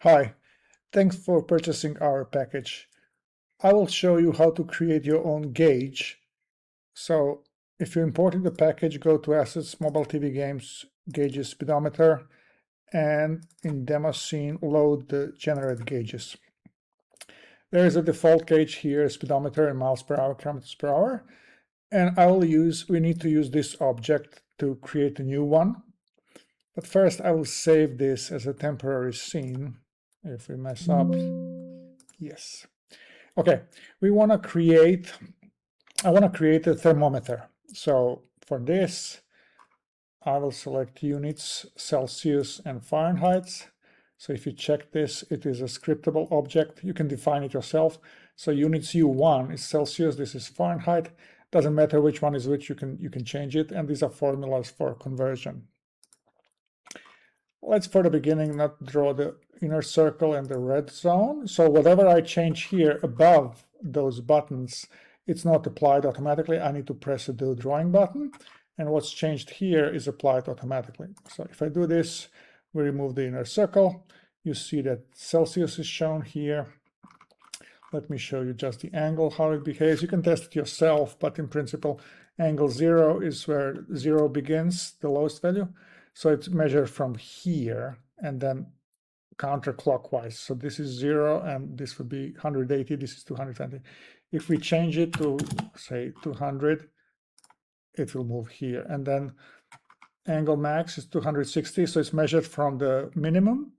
Hi, thanks for purchasing our package. I will show you how to create your own gauge. So if you imported the package, go to Assets, Mobile TV Games, Gauges, Speedometer, and in Demo Scene, load the Generate Gauges. There is a default gauge here, speedometer in miles per hour, kilometers per hour, and we need to use this object to create a new one. But first I will save this as a temporary scene. If we mess up, yes. Okay, I want to create a thermometer. So for this, I will select units, Celsius and Fahrenheit. So if you check this, it is a scriptable object. You can define it yourself. So units U1 is Celsius, this is Fahrenheit. Doesn't matter which one is which, you can change it, and these are formulas for conversion. Let's, for the beginning, not draw the inner circle and the red zone. So whatever I change here above those buttons, it's not applied automatically. I need to press the Do Drawing button. And what's changed here is applied automatically. So if I do this, we remove the inner circle. You see that Celsius is shown here. Let me show you just the angle, how it behaves. You can test it yourself, but in principle, angle 0 is where 0 begins, the lowest value. So it's measured from here and then counterclockwise. So this is 0 and this would be 180, this is 220. If we change it to, say, 200, it will move here. And then angle max is 260, so it's measured from the minimum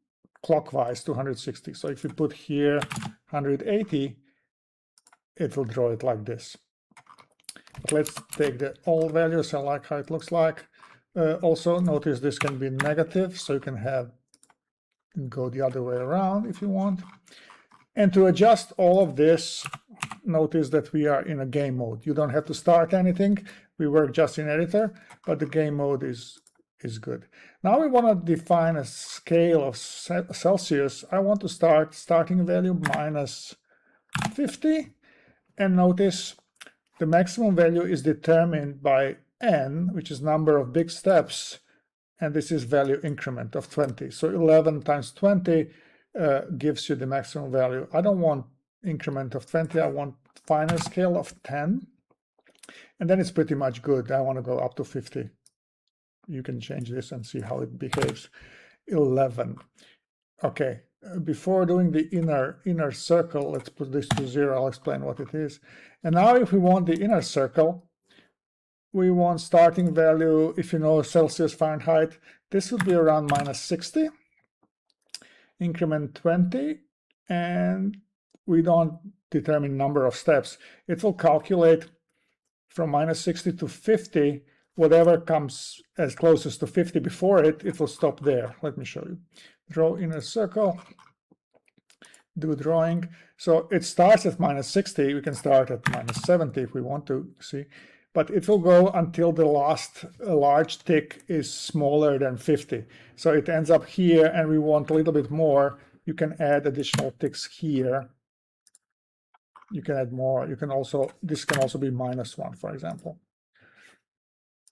clockwise 260. So if we put here 180, it will draw it like this. But let's take the all values. I like how it looks like. Also notice this can be negative, so you can go the other way around if you want. And to adjust all of this, notice that we are in a game mode. You don't have to start anything. We work just in editor, but the game mode is good. Now we want to define a scale of Celsius. I want to starting value minus 50, and notice the maximum value is determined by n, which is number of big steps, and this is value increment of 20. So 11 times 20 gives you the maximum value. I don't want increment of 20, I want final scale of 10, and then it's pretty much good. I want to go up to 50. You can change this and see how it behaves. 11. Okay, before doing the inner circle, let's put this to 0. I'll explain what it is. And now if we want the inner circle, we want starting value, if you know Celsius, Fahrenheit, this would be around minus 60, increment 20, and we don't determine number of steps. It will calculate from minus 60 to 50, whatever comes as closest to 50 before it, it will stop there. Let me show you. Draw inner circle, do drawing. So it starts at minus 60, we can start at minus 70 if we want to, see. But it will go until the last large tick is smaller than 50. So it ends up here, and we want a little bit more. You can add additional ticks here. You can add more. You can also, this can also be -1, for example.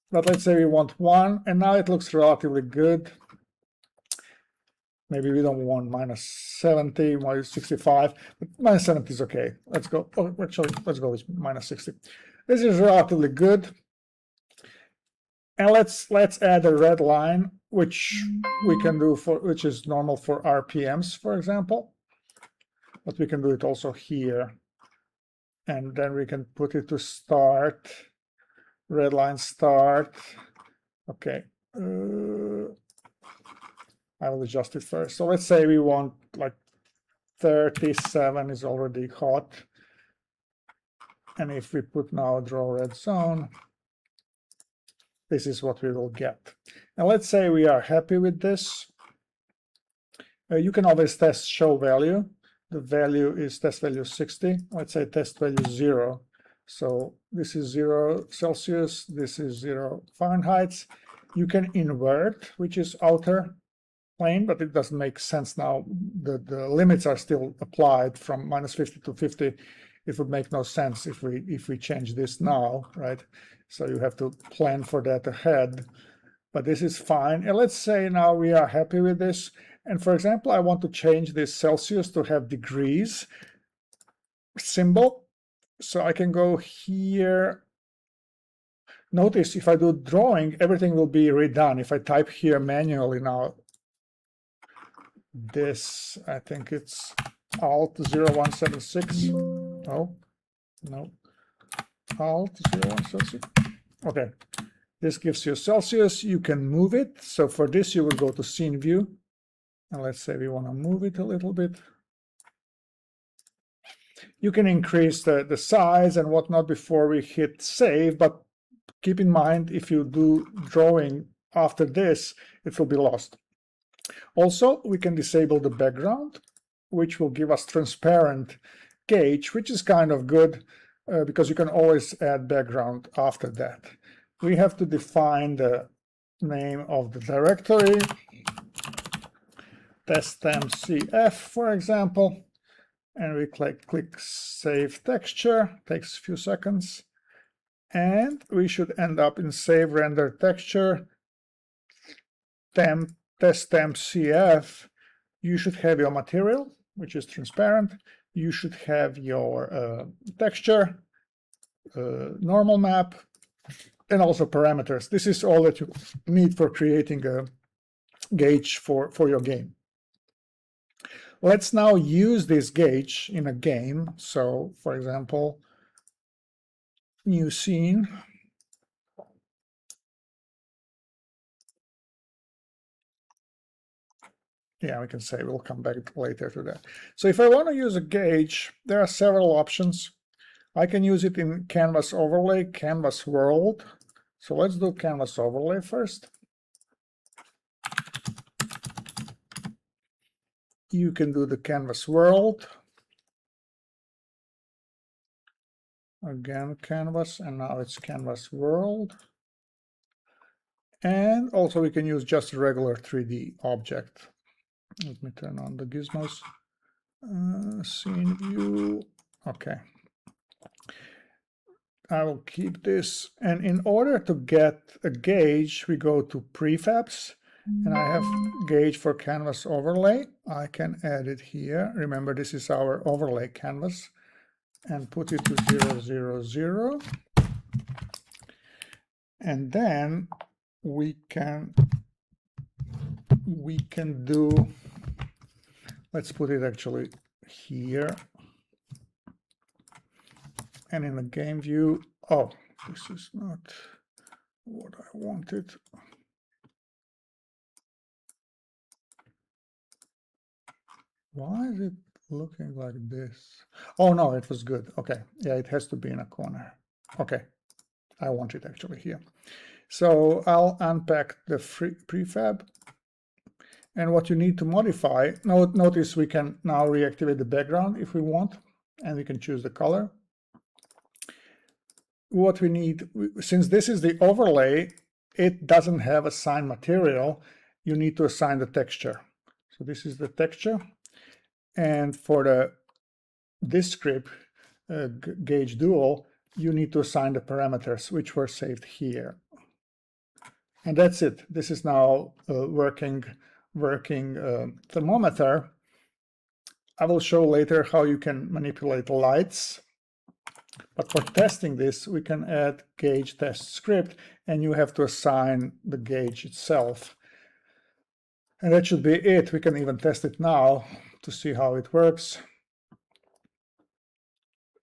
But let's say we want 1, and now it looks relatively good. Maybe we don't want minus 70, minus 65, but minus 70 is okay. Let's go. Oh, actually, let's go with minus 60. This is relatively good. And let's add a red line, which we can do which is normal for RPMs, for example. But we can do it also here. And then we can put it to start. Red line start. Okay. I will adjust it first. So let's say we want like 37 is already hot. And if we put now draw red zone, this is what we will get. And let's say we are happy with this. You can always test show value. The value is test value 60. Let's say test value 0. So this is 0 Celsius, this is 0 Fahrenheit. You can invert, which is outer plane, but it doesn't make sense now. The limits are still applied from minus 50 to 50. It would make no sense if we change this now, right? So you have to plan for that ahead. But this is fine. And let's say now we are happy with this. And for example, I want to change this Celsius to have degrees symbol. So I can go here. Notice if I do drawing, everything will be redone. If I type here manually now, this, I think it's Alt 0176. Oh, no. Alt 0176. Okay. This gives you Celsius. You can move it. So for this, you will go to Scene View. And let's say we want to move it a little bit. You can increase the size and whatnot before we hit Save, but keep in mind, if you do drawing after this, it will be lost. Also, we can disable the background, which will give us transparent gauge, which is kind of good because you can always add background after that. We have to define the name of the directory, testmcf, for example, and we click Save Texture. Takes a few seconds. And we should end up in Save Render Texture, testmcf. You should have your material, which is transparent. You should have your texture, normal map, and also parameters. This is all that you need for creating a gauge for your game. Let's now use this gauge in a game. So, for example, new scene. Yeah, we can say we'll come back later to that. So if I want to use a gauge, there are several options. I can use it in CanvasOverlay, CanvasWorld. So let's do CanvasOverlay first. You can do the CanvasWorld. Again, Canvas, and now it's CanvasWorld. And also we can use just a regular 3D object. Let me turn on the gizmos. Scene view. Okay. I will keep this. And in order to get a gauge, we go to prefabs. And I have gauge for CanvasOverlay. I can add it here. Remember, this is our overlay canvas. And put it to 000. And then we can do, let's put it actually here. And in the game view, oh, this is not what I wanted. Why is it looking like this? Oh no, it was good. Okay, yeah, it has to be in a corner. Okay, I want it actually here. So I'll unpack the prefab. And what you need to modify, notice we can now reactivate the background if we want, and we can choose the color. What we need, since this is the overlay, it doesn't have assigned material, you need to assign the texture. So this is the texture. And for this script, gauge dual, you need to assign the parameters, which were saved here. And that's it. This is now working thermometer. I will show later how you can manipulate the lights. But for testing this, we can add gauge test script, and you have to assign the gauge itself. And that should be it. We can even test it now to see how it works.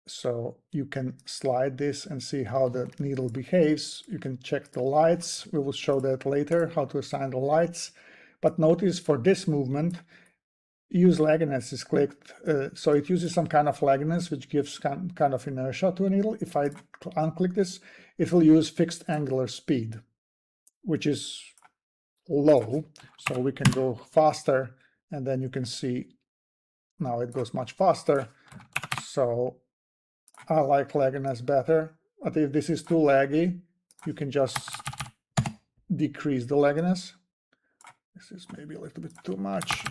So you can slide this and see how the needle behaves. You can check the lights. We will show that later, how to assign the lights. But notice for this movement, use lagginess is clicked. So it uses some kind of lagginess, which gives kind of inertia to a needle. If I unclick this, it will use fixed angular speed, which is low. So we can go faster, and then you can see now it goes much faster. So I like lagginess better, but if this is too laggy, you can just decrease the lagginess. This is maybe a little bit too much.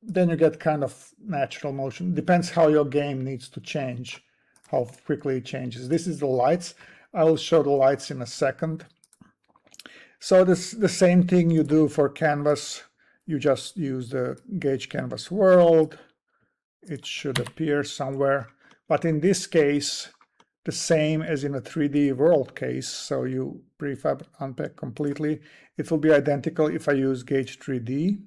Then you get kind of natural motion. Depends how your game needs to change, how quickly it changes. This is the lights. I will show the lights in a second. So this the same thing you do for canvas You just use the gauge CanvasWorld. It should appear somewhere. But in this case, the same as in a 3D world case, so you prefab unpack completely. It will be identical if I use gauge 3D.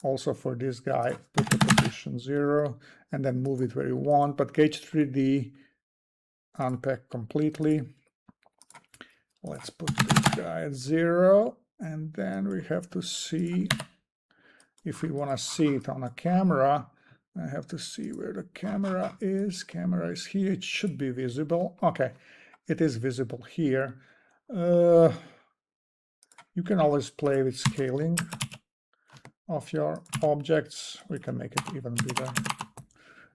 Also for this guy, put the position 0 and then move it where you want, but gauge 3D, unpack completely. Let's put this guy at 0, and then we have to see if we want to see it on a camera. I have to see where the camera is. Camera is here. It should be visible. Okay, it is visible here. You can always play with scaling of your objects. We can make it even bigger.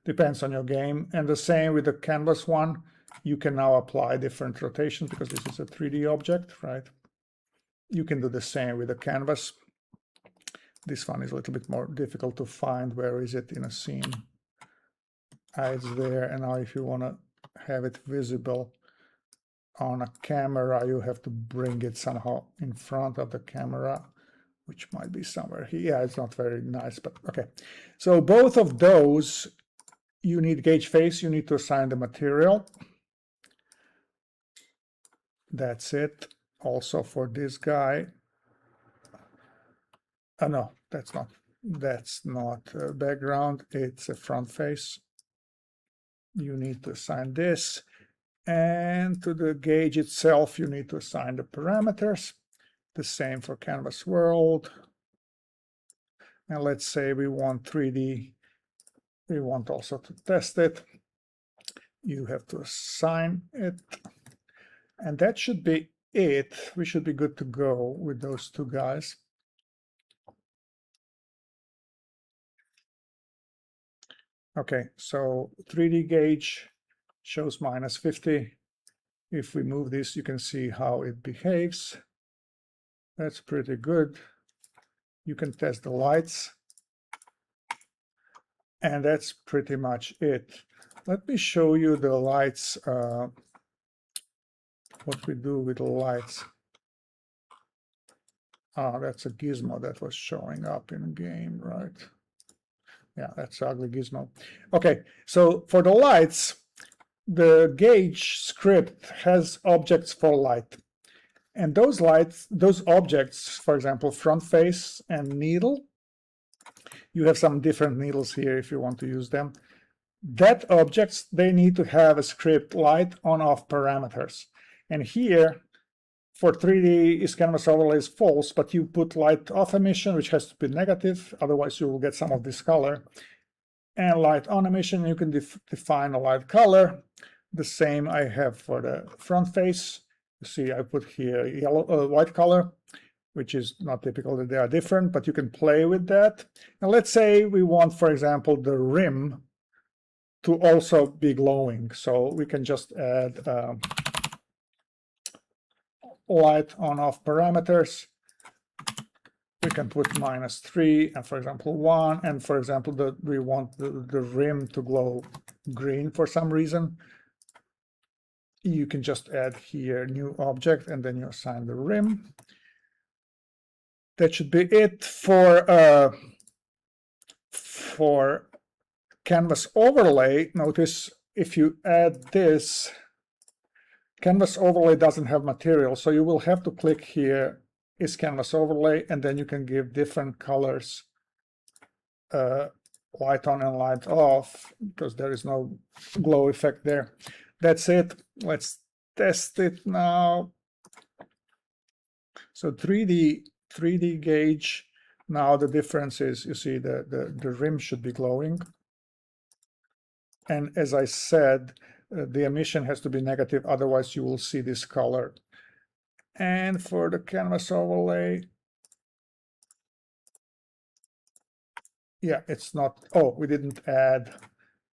Depends on your game. And the same with the canvas one. You can now apply different rotation because this is a 3D object, right? You can do the same with the canvas. This one is a little bit more difficult to find. Where is it in a scene? It's there. And now if you want to have it visible on a camera, you have to bring it somehow in front of the camera, which might be somewhere here. Yeah, it's not very nice, but okay. So both of those, you need gauge face, you need to assign the material. That's it. Also for this guy. Oh, no, that's not a background, it's a front face. You need to assign this. And to the gauge itself, you need to assign the parameters. The same for CanvasWorld. And let's say we want 3D. We want also to test it. You have to assign it. And that should be it. We should be good to go with those two guys. Okay, so 3D gauge shows -50. If we move this, you can see how it behaves. That's pretty good. You can test the lights. And that's pretty much it. Let me show you the lights, what we do with the lights. That's a gizmo that was showing up in game, right? Yeah, that's an ugly gizmo. Okay, so for the lights, the gauge script has objects for light. And those lights, those objects, for example, front face and needle, you have some different needles here if you want to use them. That objects, they need to have a script light on off parameters. And here, for 3D, is CanvasOverlay is false, but you put light off emission, which has to be negative, otherwise you will get some of this color. And light on emission, you can define a light color. The same I have for the front face. You see, I put here yellow, white color, which is not typical that they are different, but you can play with that. And let's say we want, for example, the rim to also be glowing. So we can just add light on off parameters. We can put -3 and for example 1, and for example we want the rim to glow green for some reason. You can just add here new object and then you assign the rim. That should be it for CanvasOverlay. Notice if you add this, CanvasOverlay doesn't have material, so you will have to click here, is CanvasOverlay, and then you can give different colors, light on and light off, because there is no glow effect there. That's it. Let's test it now. So 3D gauge. Now the difference is, you see the rim should be glowing. And as I said, the emission has to be negative, otherwise you will see this color. And for the CanvasOverlay, yeah, it's not, oh, we didn't add,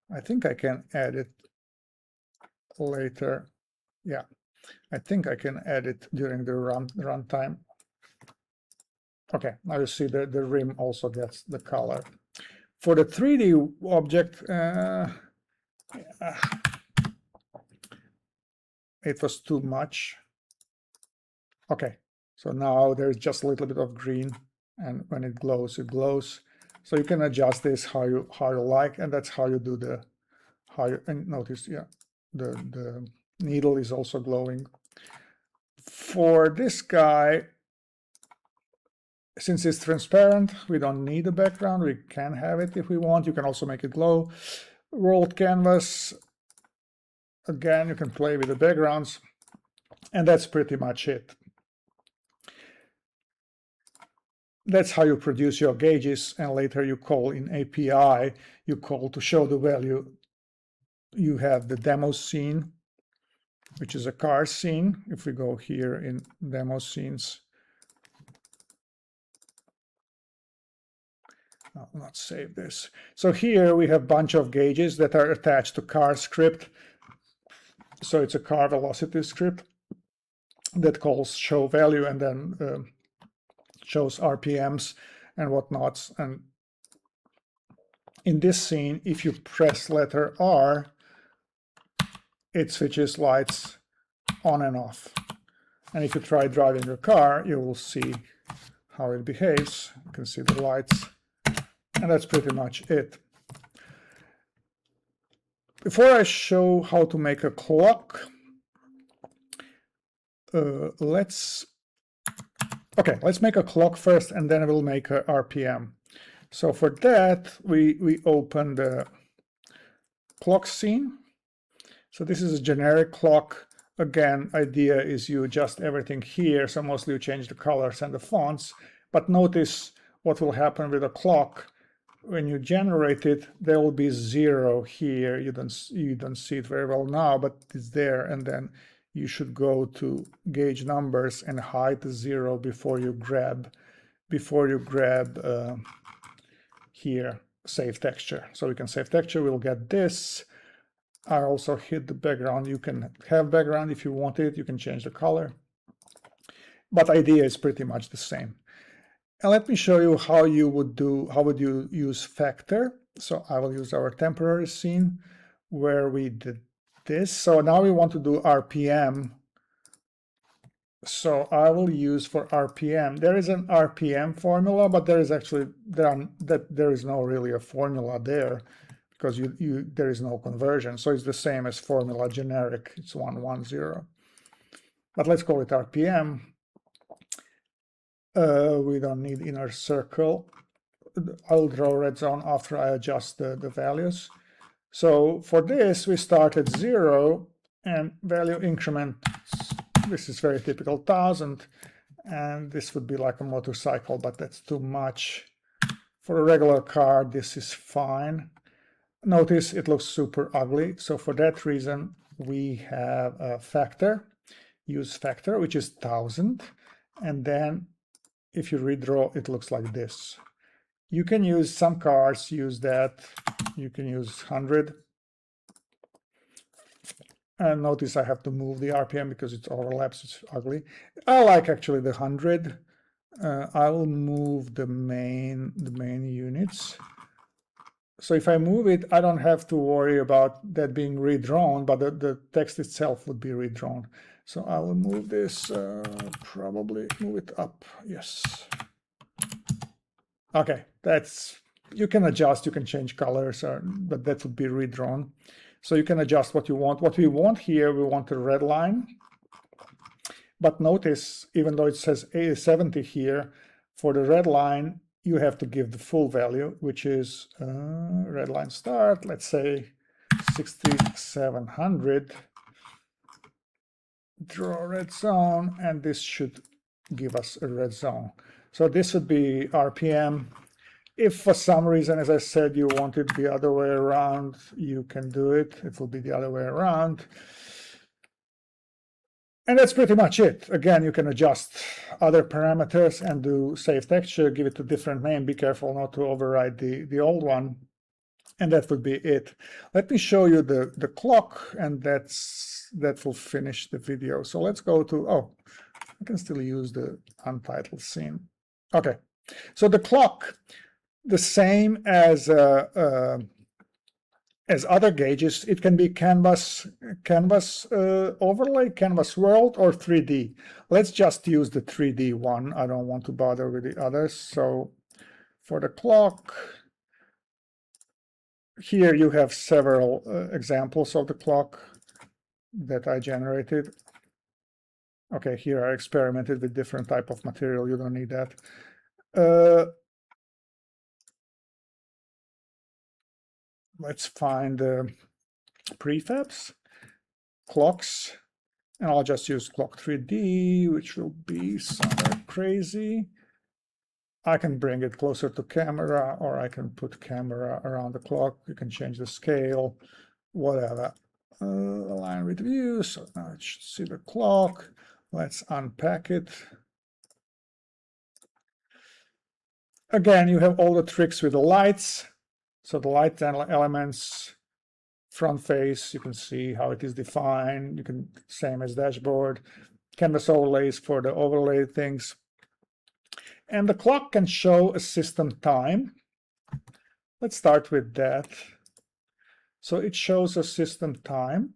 I think I can add it later. Yeah, I think I can add it during the runtime. Okay, now you see the rim also gets the color. For the 3D object, it was too much. Okay, so now there's just a little bit of green and when it glows, it glows. So you can adjust this how you like, and that's how you do the and notice, yeah, the needle is also glowing. For this guy, since it's transparent, we don't need a background. We can have it if we want. You can also make it glow. World canvas. Again, you can play with the backgrounds, and that's pretty much it. That's how you produce your gauges, and later you call in API, you call to show the value. You have the demo scene, which is a car scene. If we go here in demo scenes, I'll not save this. So here we have a bunch of gauges that are attached to car script. So it's a car velocity script that calls show value and then shows RPMs and whatnots. And in this scene, if you press letter R, it switches lights on and off. And if you try driving your car, you will see how it behaves. You can see the lights, and that's pretty much it. Before I show how to make a clock, let's make a clock first, and then we'll make a RPM. So for that, we open the clock scene. So this is a generic clock. Again, idea is you adjust everything here. So mostly you change the colors and the fonts. But notice what will happen with a clock. When you generate it, there will be 0 here. You don't see it very well now, but it's there. And then you should go to gauge numbers and hide the 0 before you grab here save texture. So we can save texture. We'll get this. I also hid the background. You can have background if you want it. You can change the color, but idea is pretty much the same. And let me show you how would you use factor. So I will use our temporary scene where we did this. So now we want to do RPM. So I will use for RPM. There is an RPM formula, but there is actually there is no really a formula there, because there is no conversion. So it's the same as formula generic. It's 110. But let's call it RPM. We don't need inner circle. I'll draw red zone after I adjust the values. So for this, we start at 0 and value increment. This is very typical 1000. And this would be like a motorcycle, but that's too much. For a regular car, this is fine. Notice it looks super ugly. So for that reason, we have a factor, use factor, which is 1000. And then if you redraw, it looks like this. You can use some cars, use that. You can use 100. And notice I have to move the RPM because it overlaps, it's ugly. I like actually the 100. I will move the main units. So if I move it, I don't have to worry about that being redrawn, but the text itself would be redrawn. So I will move this, probably move it up, yes. Okay, you can adjust, you can change colors, but that would be redrawn. So you can adjust what you want. What we want here, we want a red line. But notice, even though it says 70 here, for the red line, you have to give the full value, which is red line start, let's say 6700. Draw a red zone, and this should give us a red zone. So this would be RPM. If for some reason, as I said, you want it the other way around, you can do it. It will be the other way around. And that's pretty much it. Again, you can adjust other parameters and do save texture, give it a different name. Be careful not to override the old one. And that would be it. Let me show you the clock, and that will finish the video. So let's go to, I can still use the untitled scene. Okay, so the clock, the same as as other gauges. It can be CanvasOverlay, CanvasWorld, or 3D. Let's just use the 3D one. I don't want to bother with the others. So for the clock, here you have several examples of the clock that I generated. Okay, here I experimented with different type of material. You don't need that. Let's find prefabs, clocks, and I'll just use clock 3D, which will be somewhere crazy. I can bring it closer to camera, or I can put camera around the clock. You can change the scale, whatever. Align with view, so now it should see the clock. Let's unpack it. Again, you have all the tricks with the lights. So the light elements, front face, you can see how it is defined. You can, same as dashboard. Canvas overlays for the overlay things. And the clock can show a system time. Let's start with that. So it shows a system time.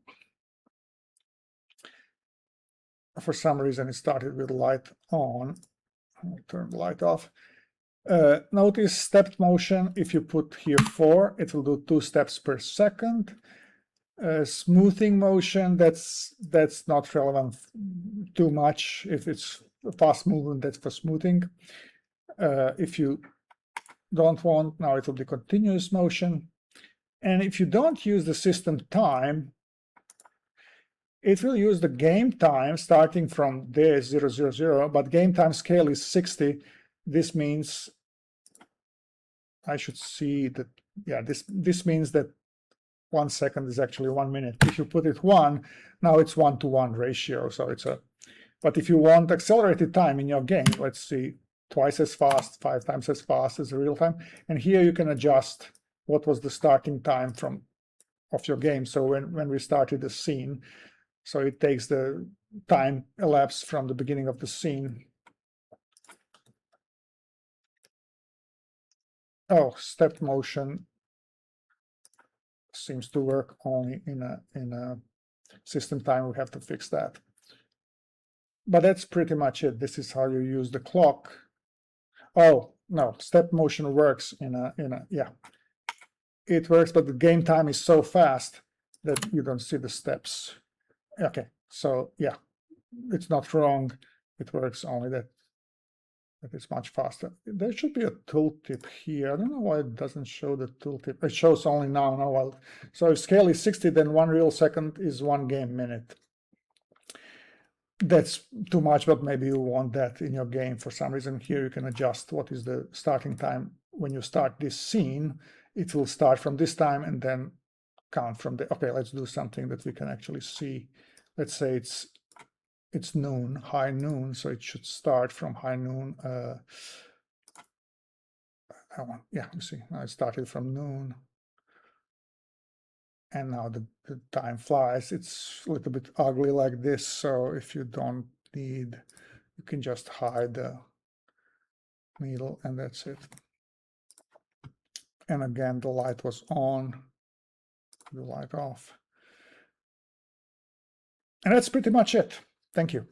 For some reason, it started with light on. I'll turn the light off. Notice stepped motion. If you put here 4, it will do 2 steps per second. Smoothing motion, that's not relevant too much. If it's a fast movement, that's for smoothing. If you don't want, now it will be continuous motion. And if you don't use the system time, it will use the game time starting from there 000, but game time scale is 60. This means I should see that, yeah, this means that 1 second is actually 1 minute. If you put it 1, now it's 1-to-1 ratio. So it's a, but if you want accelerated time in your game, let's see, twice as fast, 5 times as fast as the real time. And here you can adjust what was the starting time of your game. So when we started the scene, so it takes the time elapsed from the beginning of the scene. Oh, stepped motion seems to work only in a system time. We have to fix that. But that's pretty much it. This is how you use the clock. Oh, no, step motion works yeah. It works, but the game time is so fast that you don't see the steps. Okay, so yeah, it's not wrong. It works only that it's much faster. There should be a tooltip here. I don't know why it doesn't show the tooltip. It shows only now. No, well, so if scale is 60, then 1 real second is 1 game minute. That's too much, but maybe you want that in your game for some reason. Here you can adjust what is the starting time. When you start this scene, it will start from this time and then count from the, okay, let's do something that we can actually see. Let's say it's noon, high noon, so it should start from high noon. Yeah, you see, now it started from noon. And now the time flies. It's a little bit ugly like this, so if you don't need, you can just hide the needle, and that's it. And again, the light was on, the light off. And that's pretty much it. Thank you.